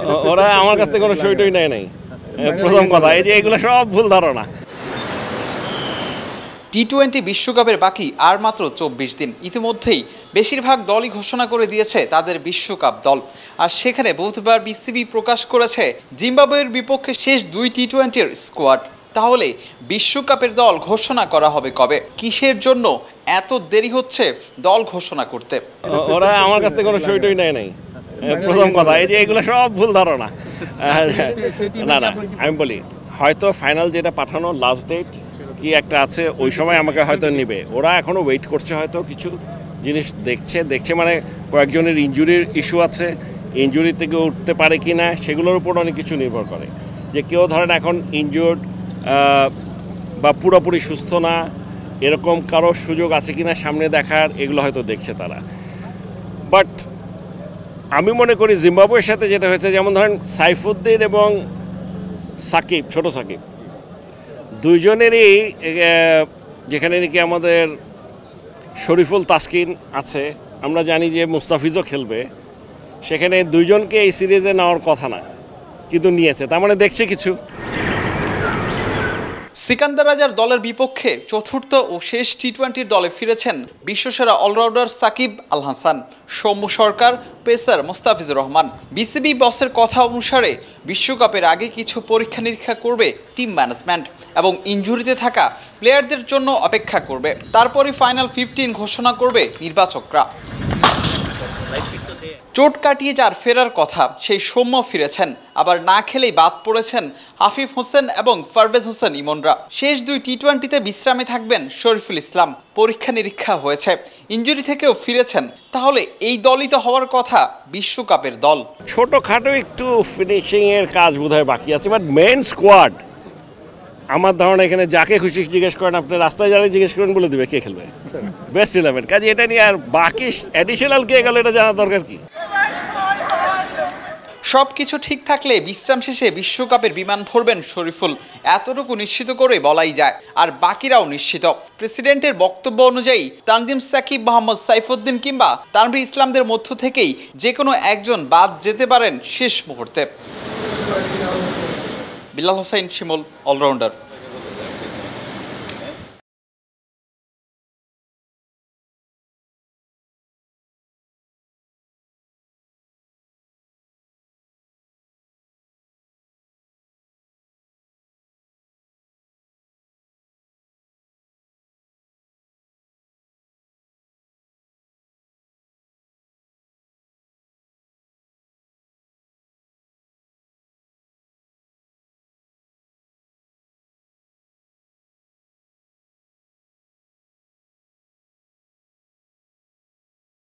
ওরা আমার কাছ থেকে কোনো সইটই নেয় নাই। প্রথম কথা এই যে এগুলো সব ভুল ধারণা। টি-20 বিশ্বকাপের বাকি আর মাত্র 24 দিন। ইতিমধ্যেই বেশিরভাগ দলই ঘোষণা করে দিয়েছে তাদের বিশ্বকাপ দল। আর সেখানে বুধবার বিসিবি প্রকাশ করেছে জিম্বাবুয়ের বিপক্ষে শেষ 2 টি-20-র স্কোয়াড। তাহলে বিশ্বকাপের দল ঘোষণা করা হবে কবে? কিসের জন্য এত দেরি হচ্ছে দল ঘোষণা করতে? ওরা আমার কাছ থেকে কোনো সইটই নেয় নাই। প্রথম কথা এই যে এগুলো সব ভুল ধারণা। না আমি বলি হয়তো ফাইনাল যেটা পাঠানো লাস্ট ডেট কি একটা আছে, ওই সময় আমাকে হয়তো নেবে। ওরা এখনও ওয়েট করছে, হয়তো কিছু জিনিস দেখছে মানে কয়েকজনের ইনজুরির ইস্যু আছে, ইনজুরি থেকে উঠতে পারে কি না সেগুলোর উপর অনেক কিছু নির্ভর করে। যে কেউ ধরেন এখন ইনজুর্ড বা পুরোপুরি সুস্থ না, এরকম কারো সুযোগ আছে কি না সামনে দেখার, এগুলো হয়তো দেখছে তারা। বাট আমি মনে করি জিম্বাবুয়ের সাথে যেটা হয়েছে, যেমন ধরেন সাইফুদ্দিন এবং সাকিব, ছোট সাকিব, দুইজনেরই যেখানে নাকি আমাদের শরীফুল তাসকিন আছে, আমরা জানি যে মুস্তাফিজও খেলবে, সেখানে দুইজনকে এই সিরিজে নেওয়ার কথা না, কিন্তু নিয়েছে, তার মানে দেখছে কিছু। সিকান্দার রাজার দলের বিপক্ষে চতুর্থ ও শেষ টি-20-র দলে ফিরেছেন বিশ্বসেরা অলরাউন্ডার সাকিব আল হাসান, সৌম্য সরকার, পেসার মোস্তাফিজুর রহমান। বিসিবি বসের কথা অনুসারে বিশ্বকাপের আগে কিছু পরীক্ষা নিরীক্ষা করবে টিম ম্যানেজমেন্ট এবং ইনজুরিতে থাকা প্লেয়ারদের জন্য অপেক্ষা করবে। তারপরই ফাইনাল 15 ঘোষণা করবে নির্বাচকরা। চোট কাটিয়ে যার ফেরার কথা সেই সৌম্য ফিরেছেন, আবার না খেলেই বাদ পড়েছেন আফিফ হোসেন এবং পারভেজ হোসেন ইমনরা। শেষ 2 টি-20-তে বিশ্রামে থাকবেন শরীফুল ইসলাম। পরীক্ষা নিরীক্ষা হয়েছে, ইনজুরি থেকেও ফিরেছেন। তাহলে এই দলই তো হওয়ার কথা বিশ্বকাপের দল। ছোটোখাটো একটু ফিনিশিংয়ের কাজ বোধহয় বাকি আছে, বাট মেন স্কোয়াড আমার ধারণা এখানে যাকে খুশি জিজ্ঞেস করেন, আপনি রাস্তায় যারা জিজ্ঞেস করেন বলে দেবে কে খেলবে বেস্ট 11। কাজে এটা নিয়ে আর বাকি অ্যাডিশনাল কে গেল এটা জানার দরকার কি? সব কিছু ঠিক থাকলে বিশ্রাম শেষে বিশ্বকাপের বিমান ধরবেন শরীফুল, এতটুকু নিশ্চিত করে বলাই যায়। আর বাকিরাও নিশ্চিত। প্রেসিডেন্টের বক্তব্য অনুযায়ী তানজিম সাকিব, মোহাম্মদ সাইফুদ্দিন কিংবা তানভীর ইসলামদের মধ্য থেকেই যে কোনো একজন বাদ যেতে পারেন শেষ মুহূর্তে। বিলাল হোসেন শিমুল, অলরাউন্ডার।